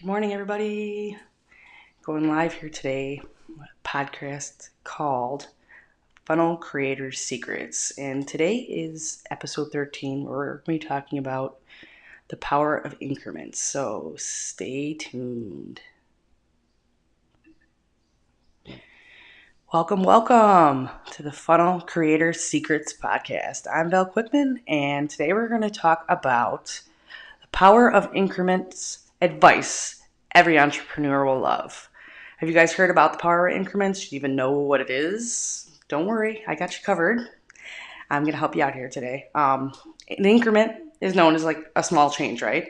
Good morning, everybody. Going live here today, a podcast called Funnel Creators Secrets. And today is episode 13, where we're going to be talking about the power of increments. So stay tuned. Welcome to the Funnel Creators Secrets podcast. I'm Val Quickman, and today we're going to talk about the power of increments advice every entrepreneur will love. Have you guys heard about the power of increments? Do you even know what it is? Don't worry, I got you covered. I'm going to help you out here today. An increment is known as like a small change, right?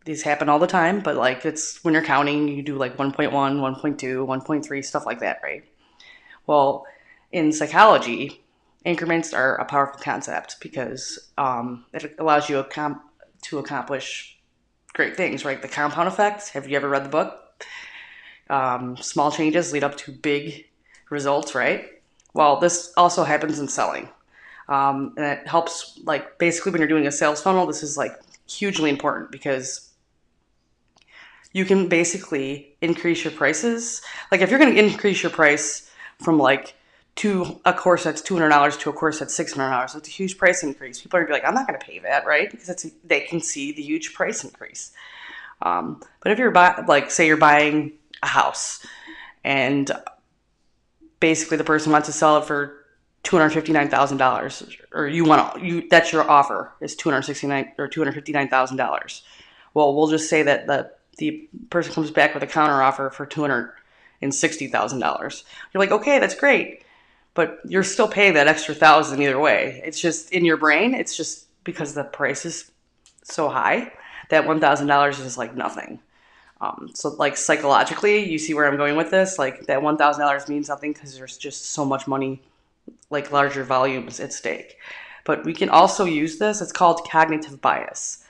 These happen all the time, but like it's when you're counting, you do like 1.1, 1.2, 1.3, stuff like that, right? Well, in psychology, increments are a powerful concept because it allows you to accomplish great things, right? The compound effect. Have you ever read the book? Small changes lead up to big results, right? Well, this also happens in selling. And it helps, like, basically when you're doing a sales funnel, this is like hugely important because you can basically increase your prices. Like if you're going to increase your price from like to a course that's $200 to a course that's $600, it's a huge price increase. People are going to be like, I'm not going to pay that, right? Because they can see the huge price increase. But if you're say you're buying a house and basically the person wants to sell it for $259,000, or that's your offer is $259,000. Well, we'll just say that the person comes back with a counter offer for $260,000. You're like, okay, that's great, but you're still paying that extra $1,000 either way. It's just in your brain. It's just because the price is so high that $1,000 is like nothing. So like psychologically, you see where I'm going with this. Like that $1,000 means nothing because there's just so much money, like larger volumes at stake. But we can also use this. It's called cognitive bias,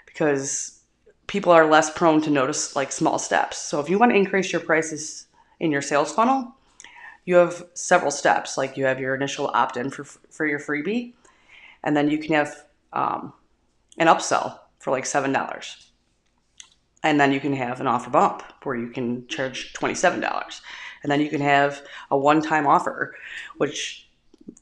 because people are less prone to notice like small steps. So if you want to increase your prices in your sales funnel, you have several steps. Like you have your initial opt-in for your freebie, and then you can have an upsell for like $7. And then you can have an offer bump where you can charge $27. And then you can have a one-time offer, which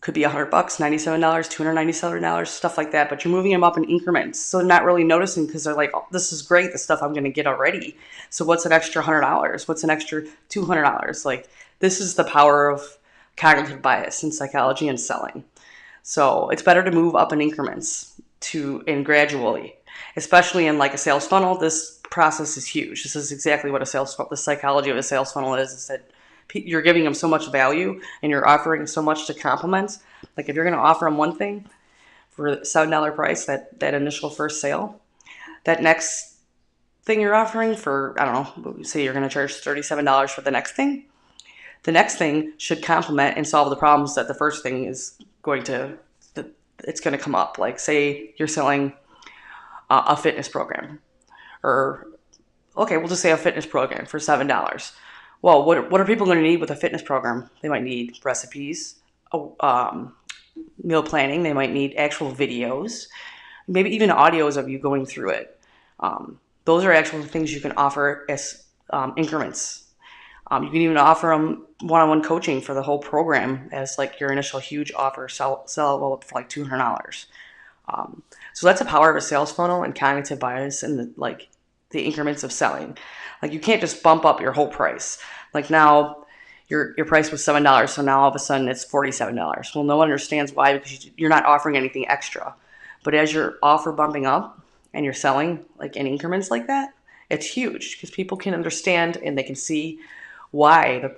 could be $100, $97, $297, stuff like that. But you're moving them up in increments. So they're not really noticing because they're like, oh, this is great, the stuff I'm going to get already. So what's an extra $100? What's an extra $200? Like, this is the power of cognitive bias in psychology and selling. So it's better to move up in increments and gradually, especially in like a sales funnel. This process is huge. This is exactly what the psychology of a sales funnel is that you're giving them so much value and you're offering so much to complement. Like if you're going to offer them one thing for a $7 price, that initial first sale, that next thing you're offering for, I don't know, say you're going to charge $37 for the next thing should complement and solve the problems that the first thing is going to come up. Like say you're selling a fitness program, or okay, we'll just say a fitness program for $7. Well, what are people going to need with a fitness program? They might need recipes, meal planning. They might need actual videos, maybe even audios of you going through it. Those are actual things you can offer as increments. You can even offer them one-on-one coaching for the whole program as like your initial huge offer, sellable for like $200. So that's the power of a sales funnel and cognitive bias and the increments of selling. Like you can't just bump up your whole price. Like now your price was $7, so now all of a sudden it's $47. Well, no one understands why, because you're not offering anything extra. But as your offer bumping up and you're selling like in increments like that, it's huge because people can understand and they can see why the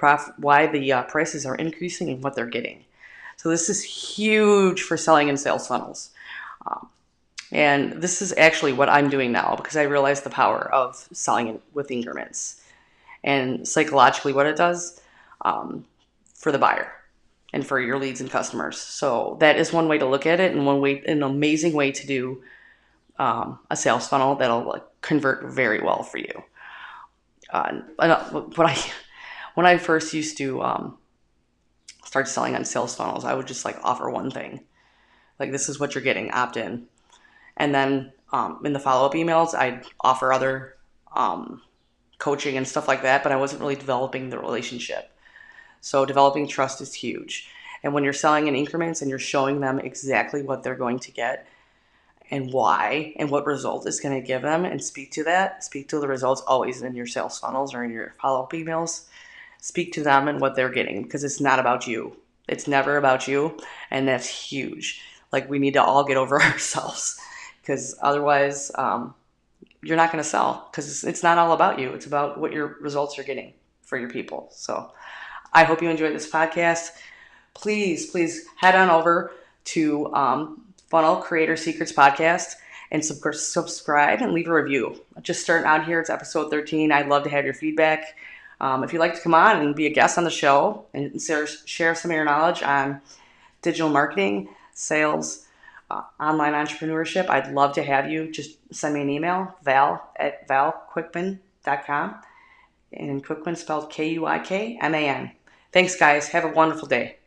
prices are increasing and what they're getting. So this is huge for selling in sales funnels. And this is actually what I'm doing now because I realize the power of selling with increments and psychologically what it does for the buyer and for your leads and customers. So that is one way to look at it, and an amazing way to do a sales funnel that'll convert very well for you. When I first used to start selling on sales funnels, I would just like offer one thing. Like, this is what you're getting, opt in. And then In the follow-up emails, I'd offer other coaching and stuff like that, but I wasn't really developing the relationship. So developing trust is huge. And when you're selling in increments and you're showing them exactly what they're going to get and why and what result it's going to give them, and speak to the results always in your sales funnels or in your follow-up emails. Speak to them and what they're getting, because it's not about you. It's never about you, and that's huge. Like, we need to all get over ourselves, because otherwise you're not going to sell, because it's not all about you. It's about what your results are getting for your people. So I hope you enjoyed this podcast. Please head on over to Funnel Creator Secrets Podcast and subscribe and leave a review. Just starting out here, it's episode 13. I'd love to have your feedback. If you'd like to come on and be a guest on the show and share some of your knowledge on digital marketing, sales, online entrepreneurship, I'd love to have you. Just send me an email, val@valquickman.com, and Quickman spelled Kuykman. Thanks, guys. Have a wonderful day.